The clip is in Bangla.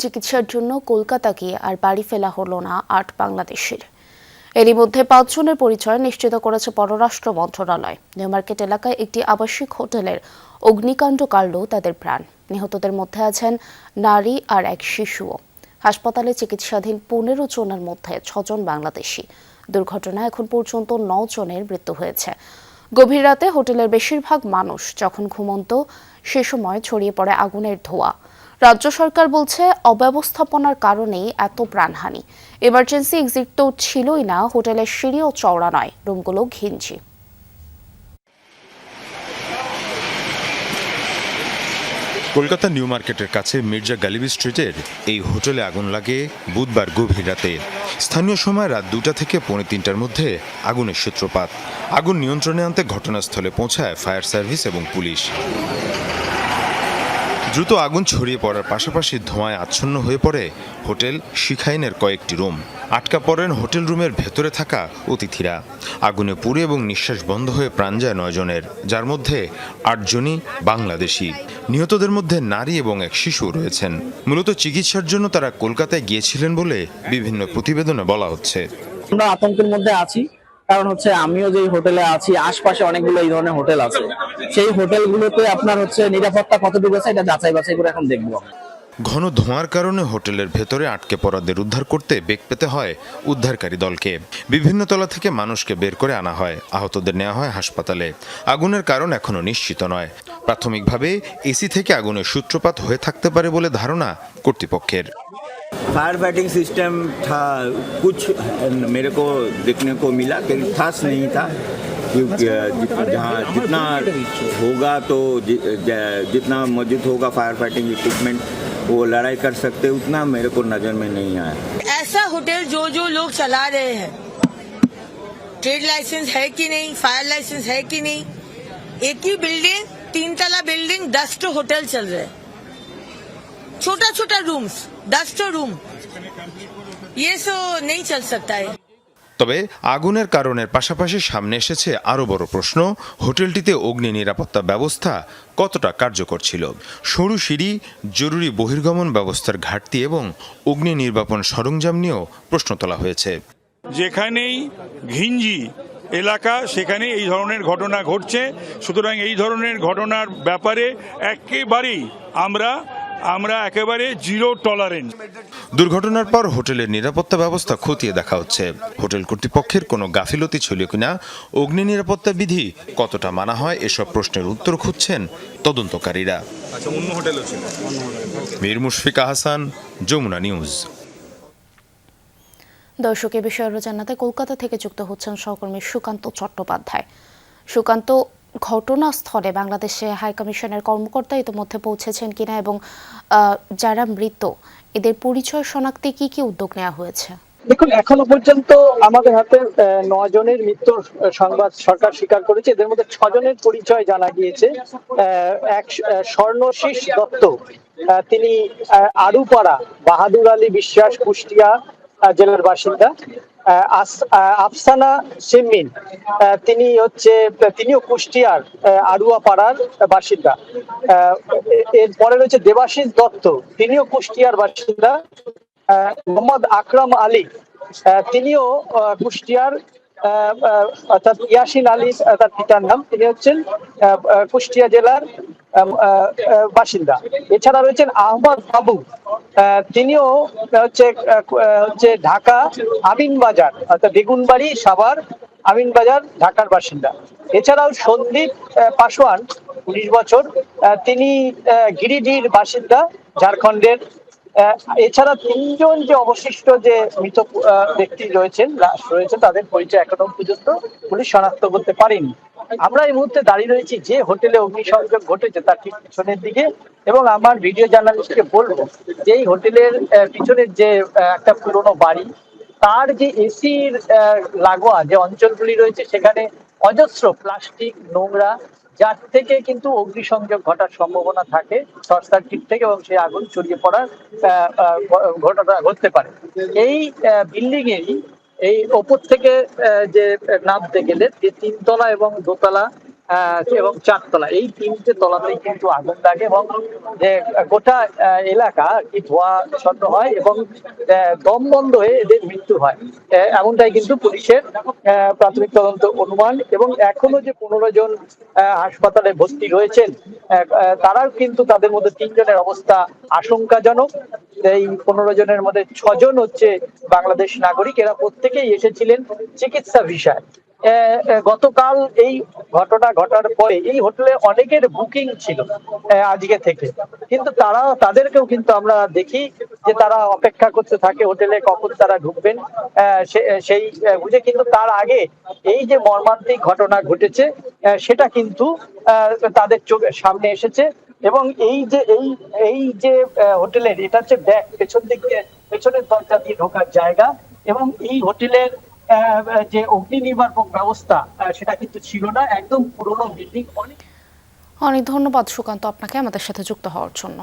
চিকিৎসার জন্য কলকাতা গিয়ে আর বাড়ি ফেরা হলো না ৮ বাংলাদেশির। এরই মধ্যে ৫ জনের পরিচয় নিশ্চিত করেছে পররাষ্ট্র মন্ত্রণালয়। নিউ মার্কেট এলাকায় একটি আবাসিক হোটেলের অগ্নিকাণ্ড কাড়ল তাদের প্রাণ। নিহতদের মধ্যে আছেন নারী আর এক শিশুও। হাসপাতালে চিকিৎসাধীন ১৫ জনের মধ্যে ৬ জন বাংলাদেশি। দুর্ঘটনায় এখন পর্যন্ত ৯ জনের মৃত্যু হয়েছে। গভীর রাতে হোটেলের বেশিরভাগ মানুষ যখন ঘুমন্ত, সে সময় ছড়িয়ে পড়ে আগুনের ধোঁয়া। রাজ্য সরকার বলছে অব্যবস্থাপনার কারণেই এত প্রাণহানি। এমার্জেন্সি এক্সিট তো ছিলই না, হোটেলের সিঁড়িও চওড়া নয়, রুমগুলো ঘিঞ্জি। কলকাতা নিউ মার্কেটের কাছে মির্জা গালিবি স্ট্রিটের এই হোটেলে আগুন লাগে বুধবার গভীর রাতে। স্থানীয় সময় রাত ২টা থেকে পৌনে ৩টার মধ্যে আগুনের সূত্রপাত। আগুন নিয়ন্ত্রণে আনতে ঘটনাস্থলে পৌঁছায় ফায়ার সার্ভিস এবং পুলিশ। দ্রুত আগুন ছড়িয়ে পড়ার পাশাপাশি ধোঁয়ায় আচ্ছন্ন হয়ে পড়ে হোটেল শিখাইনের কয়েকটি রুম। আটকা পড়েন হোটেল রুমের ভেতরে থাকা অতিথিরা। আগুনে পুড়ে এবং নিঃশ্বাস বন্ধ হয়ে প্রাণ যায় ৯ জনের, যার মধ্যে ৮ জনই বাংলাদেশি। নিহতদের মধ্যে নারী এবং এক শিশু রয়েছেন। মূলত চিকিৎসার জন্য তারা কলকাতায় গিয়েছিলেন বলে বিভিন্ন প্রতিবেদনে বলা হচ্ছে। আমরা আতঙ্কের মধ্যে আছি, কারণ হচ্ছে আমিও যে হোটেলে আছি আশপাশে অনেকগুলো এই ধরনের হোটেল আছে। সেই হোটেলগুলোতে আপনার হচ্ছে নিরাপত্তা কতটুকু আছে এটা যাচাই বাছাই করে এখন দেখবো। ঘন ধোঁয়ার কারণে হোটেলের ভেতরে আটকে পড়াদের উদ্ধার করতে বেগ পেতে হয় উদ্ধারকারী দলকে। বিভিন্ন তলা থেকে মানুষকে বের করে আনা হয়, আহতদের নেওয়া হয় হাসপাতালে। আগুনের কারণ এখনো নিশ্চিত নয়। প্রাথমিকভাবে এসি থেকে আগুনের সূত্রপাত হয়ে থাকতে পারে বলে ধারণা কর্তৃপক্ষের। फायर फाइटिंग सिस्टम था, कुछ मेरे को देखने को मिला कि खास नहीं था, क्योंकि जहाँ जितना होगा तो जितना मौजूद होगा फायर फाइटिंग इक्विपमेंट वो लड़ाई कर सकते, उतना मेरे को नज़र में नहीं आया। ऐसा होटल जो लोग चला रहे हैं, ट्रेड लाइसेंस है कि नहीं, फायर लाइसेंस है कि नहीं, एक ही बिल्डिंग 3 तला बिल्डिंग 10 तो होटल चल रहे हैं, छोटा छोटा रूम्स 10 तो रूम, ये सो नहीं चल सकता है। তবে আগুনের কারণের পাশাপাশি সামনে এসেছে আরও বড় প্রশ্ন, হোটেলটিতে অগ্নি নিরাপত্তা ব্যবস্থা কতটা কার্যকর ছিল। সরু সিঁড়ি, জরুরি বহির্গমন ব্যবস্থার ঘাটতি এবং অগ্নি নির্বাপন সরঞ্জাম নিয়েও প্রশ্ন তোলা হয়েছে। যেখানেই ঘিঞ্জি এলাকা সেখানে এই ধরনের ঘটনা ঘটছে। সুতরাং এই ধরনের ঘটনার ব্যাপারে একেবারেই আমরা একেবারে জিরো টলারেন্স। দুর্ঘটনার পর হোটেলের নিরাপত্তা ব্যবস্থা খতিয়ে দেখা হচ্ছে। হোটেল কর্তৃপক্ষের কোনো গাফিলতি ছিল কিনা, অগ্নি নিরাপত্তা বিধি কতটা মানা হয়, এসব প্রশ্নের উত্তর খুঁজছেন তদন্তকারীরা। মীর মুশফিকা হাসান, যমুনা নিউজ। দর্শক, এ বিষয়ে আরও জানাতে কলকাতা থেকে যুক্ত হচ্ছেন সহকর্মী সুকান্ত চট্টোপাধ্যায়। সুকান্ত, ঘটনাস্থলে বাংলাদেশে হাইকমিশনের কর্মকর্তা ইতিমধ্যে পৌঁছেছেন কিনা এবং যারা মৃত এদের পরিচয় শনাক্তে কি কি উদ্যোগ নেওয়া হয়েছে? দেখুন, এখনো পর্যন্ত আমাদের হাতে ৯ জনের মৃত্যুর সংবাদ সরকার স্বীকার করেছে। এদের মধ্যে ৬ জনের পরিচয় জানা গিয়েছে। এক স্বর্ণশীষ দত্ত, তিনি আড়ুপাড়া বাহাদুর আলী বিশ্বাস কুষ্টিয়া জেলার বাসিন্দা। আফসানা শিমিন, তিনিও কুষ্টিয়ার আড়ুয়াপাড়ার বাসিন্দা। এরপরে রয়েছে দেবাশিস দত্ত, তিনিও কুষ্টিয়ার বাসিন্দা। মোহাম্মদ আকরাম আলী, তিনিও কুষ্টিয়ার, অর্থাৎ ইয়াসিন আলী তার পিতার নাম, তিনি হচ্ছেন কুষ্টিয়া জেলার বাসিন্দা। এছাড়া রয়েছেন আহমদ বাবু, তিনিও হচ্ছে ঢাকা আমিনবাজার, অর্থাৎ বেগুনবাড়ি সাভার আমিনবাজার ঢাকার বাসিন্দা। এছাড়াও সন্দীপ পাসওয়ান, 19 বছর, তিনি গিরিডির বাসিন্দা, ঝাড়খণ্ডের। এছাড়া 3 জন যে অবশিষ্ট যে মৃত ব্যক্তি রয়েছেন, লাশ রয়েছেন, তাদের পরিচয় এখনো পর্যন্ত পুলিশ শনাক্ত করতে পারেনি। আমরা এই মুহূর্তে দাঁড়িয়ে রয়েছি যে হোটেলে অগ্নিসংযোগ ঘটেছে তার ঠিক পিছনের দিকে, এবং আমার ভিডিও জার্নালিস্টকে বলবো যে এই হোটেলের পিছনের যে একটা পুরনো বাড়ি, তার যে এসির লাগোয়া যে অঞ্চলগুলি রয়েছে সেখানে অজস্র প্লাস্টিক, নোংরা, যার থেকে কিন্তু অগ্নিসংযোগ ঘটার সম্ভাবনা থাকে শর্ট সার্কিট থেকে, এবং সেই আগুন ছড়িয়ে পড়ার ঘটনা ঘটতে পারে। এই বিল্ডিং এরই এই ওপর থেকে যে নামতে গেলে যে 3 তলা এবং 2 তলা এবং 4 তলা, এই 3টে তলাতেই কিন্তু আগুন লাগে এবং যে গোটা এলাকা কি ধোঁয়া ছন্ন হয় এবং দম বন্ধ হয়ে এদের মৃত্যু হয়। এমনটাই কিন্তু পুলিশের প্রাথমিক তদন্ত অনুমান। এবং এখনো যে 15 জন হাসপাতালে ভর্তি রয়েছেন, তারাও কিন্তু তাদের মধ্যে 3 জনের অবস্থা আশঙ্কাজনক। এই 15 জনের মধ্যে 6 জন হচ্ছে বাংলাদেশ নাগরিক, এরা প্রত্যেকেই এসেছিলেন চিকিৎসা ভিসায়। গতকাল এই ঘটনা ঘটার পরে এই হোটেলে অনেকের বুকিং ছিল আজকে থেকে, কিন্তু তাদেরকেও কিন্তু আমরা দেখি যে তারা অপেক্ষা করতে থাকে হোটেলে কখন তারা ঢুকবেন সেই বুঝে। কিন্তু তার আগে এই যে মর্মান্তিক ঘটনা ঘটেছে সেটা কিন্তু তাদের চোখের সামনে এসেছে। এবং এই যে হোটেলের এটা হচ্ছে ব্যাক, পেছন দিকে পেছনের দরজা দিয়ে ঢোকার জায়গা, এবং এই হোটেলের যে অগ্নি নির্বাপক ব্যবস্থা সেটা কিন্তু ছিল না, একদম পুরোনো বিল্ডিং। অনেক ধন্যবাদ সুকান্ত আপনাকে আমাদের সাথে যুক্ত হওয়ার জন্য।